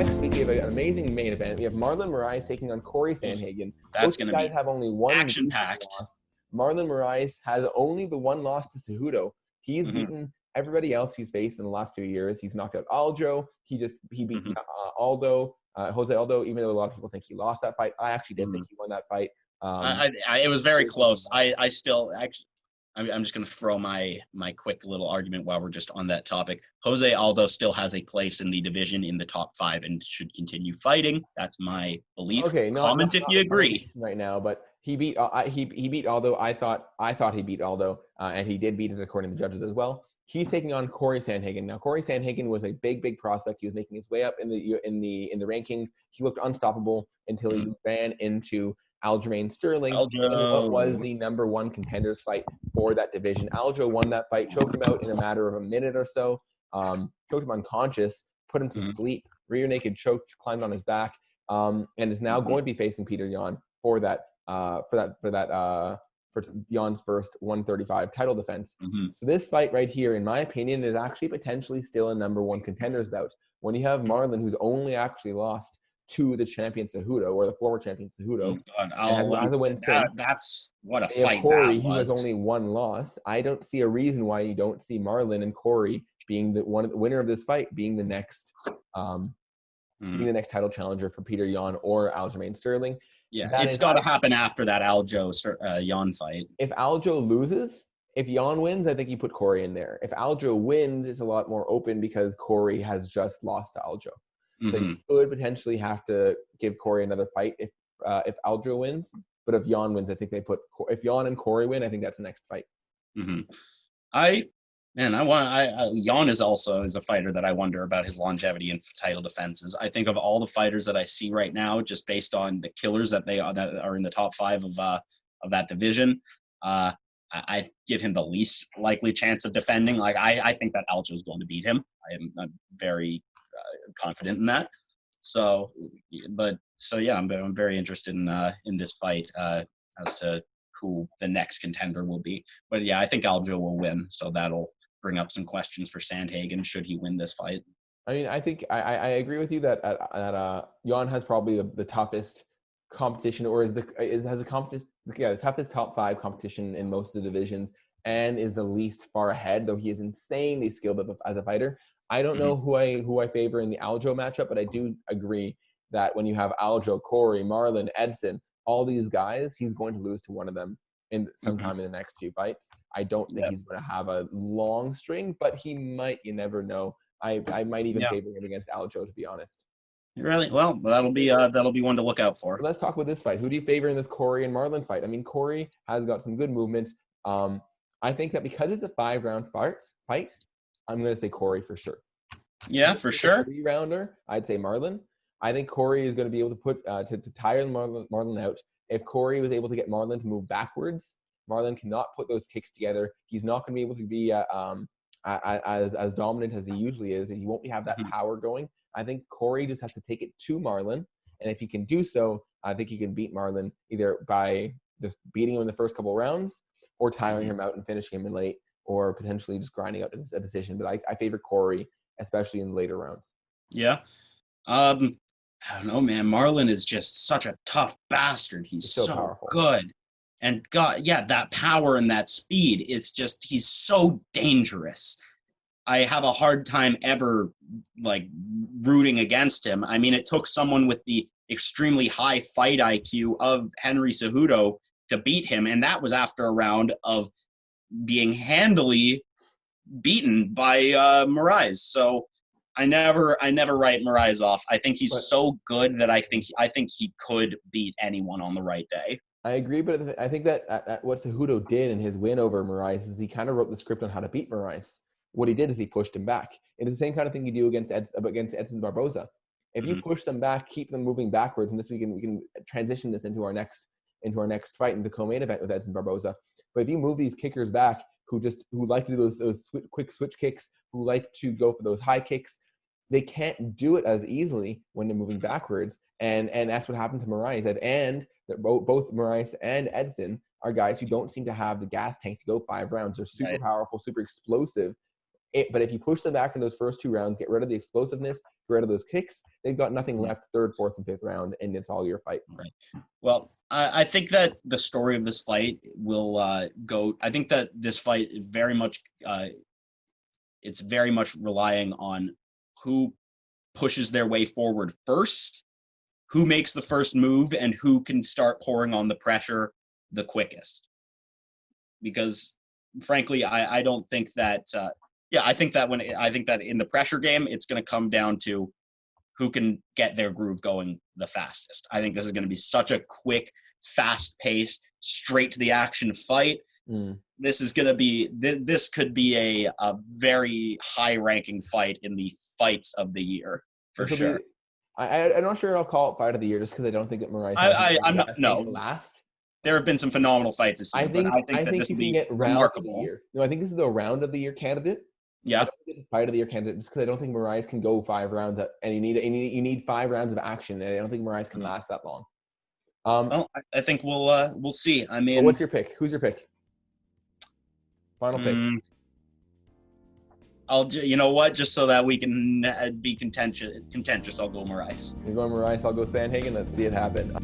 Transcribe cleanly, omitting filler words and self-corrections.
next week, we have an amazing main event. We have Marlon Moraes taking on Cory Sandhagen. That's Both going to guys be have only one action-packed. loss. Marlon Moraes has only the one loss to Cejudo. He's beaten everybody else he's faced in the last 2 years. He's knocked out Aljo. He beat Aldo, Jose Aldo, even though a lot of people think he lost that fight. I actually did think he won that fight. It was very close. I still actually, I'm just going to throw my quick little argument while we're just on that topic. Jose Aldo still has a place in the division in the top 5 and should continue fighting. That's my belief. Okay, Comment if you agree. Right now, but he beat he beat Aldo. I thought he beat Aldo, and he did beat it according to the judges as well. He's taking on Cory Sandhagen. Now, Cory Sandhagen was a big prospect. He was making his way up in the rankings. He looked unstoppable until he ran into Aljamain Sterling in what was the number 1 contenders fight for that division. Aljo won that fight, choked him out in a matter of a minute or so, choked him unconscious, put him to sleep, rear naked choked, climbed on his back, and is now going to be facing Peter Yan for Jan's first 135 title defense. So this fight right here, in my opinion, is actually potentially still a number 1 contenders bout. When you have Marlon, who's only actually lost to the champion Cejudo, or the former champion Cejudo, that's what a fight Cory, that was. He has only 1 loss. I don't see a reason why you don't see Marlon and Cory being the winner of this fight, being the next title challenger for Peter Yan or Aljamain Sterling. Yeah, it's got to happen after that Aljo Yan fight. If Aljo loses, if Yan wins, I think you put Cory in there. If Aljo wins, it's a lot more open because Cory has just lost to Aljo. So you could potentially have to give Cory another fight if Aljo wins. But if Yan wins, I think if Yan and Cory win, I think that's the next fight. Yan is a fighter that I wonder about his longevity and title defenses. I think of all the fighters that I see right now, just based on the killers that are in the top 5 of that division, I give him the least likely chance of defending. Like I think that Aljo is going to beat him. I'm very confident in that. I'm very interested in this fight as to who the next contender will be. But yeah, I think Aljo will win, so that'll bring up some questions for Sandhagen should he win this fight. I mean, I think I agree with you that Yan has probably the toughest competition, or has the toughest top 5 competition in most of the divisions, and is the least far ahead, though he is insanely skilled as a fighter. I don't know who I favor in the Aljo matchup, but I do agree that when you have Aljo, Cory, Marlon, Edson, all these guys, he's going to lose to one of them sometime in the next few fights. I don't think he's going to have a long string, but he might. You never know. I might even favor him against Aljo, to be honest. Really? Well, that'll be one to look out for. So let's talk about this fight. Who do you favor in this Cory and Marlon fight? I mean, Cory has got some good movement. I think that because it's a 5-round fight, I'm going to say Cory for sure. Yeah, for sure. 3-rounder, I'd say Marlon. I think Cory is going to be able to put to tire Marlon out. If Cory was able to get Marlon to move backwards, Marlon cannot put those kicks together. He's not going to be able to be as dominant as he usually is, and he won't have that power going. I think Cory just has to take it to Marlon, and if he can do so, I think he can beat Marlon either by just beating him in the first couple of rounds, or tiring him out and finishing him in late, or potentially just grinding out a decision. But I favor Cory, especially in later rounds. Yeah. I don't know, man. Marlon is just such a tough bastard. He's so powerful. Good. And that power and that speed, it's just, he's so dangerous. I have a hard time ever, rooting against him. I mean, it took someone with the extremely high fight IQ of Henry Cejudo to beat him, and that was after a round of being handily beaten by Moraes. So I never write Moraes off. I think he's so good that I think he could beat anyone on the right day. I agree, but I think that what Cejudo did in his win over Moraes is he kind of wrote the script on how to beat Moraes. What he did is he pushed him back. It's the same kind of thing you do against Edson Barboza. If you push them back, keep them moving backwards, and we can transition this into our next fight in the co-main event with Edson Barboza. But if you move these kickers back, who like to do those quick switch kicks, who like to go for those high kicks, they can't do it as easily when they're moving backwards. And that's what happened to Moraes. And both Moraes and Edson are guys who don't seem to have the gas tank to go 5 rounds. They're super powerful, super explosive, But if you push them back in those first 2 rounds, get rid of the explosiveness, get rid of those kicks, they've got nothing left 3rd, 4th, and 5th round, and it's all your fight. Right. Well, I think that the story of this fight will go. I think that this fight is very much, it's very much relying on who pushes their way forward first, who makes the first move, and who can start pouring on the pressure the quickest. Because, frankly, I don't think that. I think that in the pressure game, it's going to come down to who can get their groove going the fastest. I think this is going to be such a quick, fast-paced, straight-to-the-action fight. This is going to be. This could be a very high-ranking fight in the fights of the year for sure. I'm not sure I'll call it fight of the year just because I don't think that Moraes. I'm not. No. Last. There have been some phenomenal fights this year, but I think that this will be remarkable. No, I think this is the round of the year candidate. Yeah. I don't think it's a fight of the year candidate just because I don't think Moraes can go 5 rounds, and you need 5 rounds of action, and I don't think Moraes can last that long. Well, I think we'll see. I mean, what's your pick? Who's your pick? Final pick. You know what? Just so that we can be contentious, I'll go Moraes. You're going Moraes. I'll go Sandhagen. Let's see it happen.